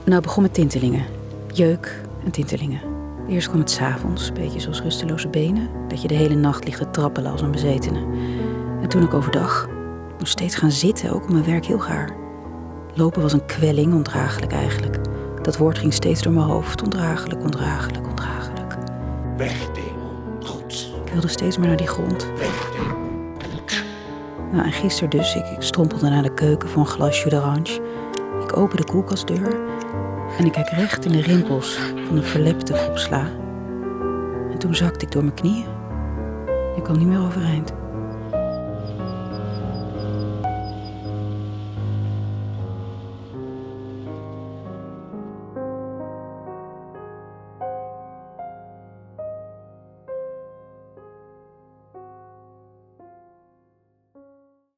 Nou, het begon met tintelingen. Jeuk en tintelingen. Eerst kwam het 's avonds, een beetje zoals rusteloze benen. Dat je de hele nacht ligt te trappelen als een bezetene. En toen ook overdag. Ik moest steeds gaan zitten, ook op mijn werk heel gaar. Lopen was een kwelling, ondraaglijk eigenlijk. Dat woord ging steeds door mijn hoofd. Ondraaglijk, ondraaglijk, ondraaglijk. Weg, demon. Goed. Ik wilde steeds maar naar die grond. Weg, demon. Goed. Nou, en gisteren dus, ik strompelde naar de keuken voor een glas jus d'orange. Ik open de koelkastdeur en ik kijk recht in de rimpels van een verlepte groep sla. En toen zakte ik door mijn knieën. Ik kwam niet meer overeind.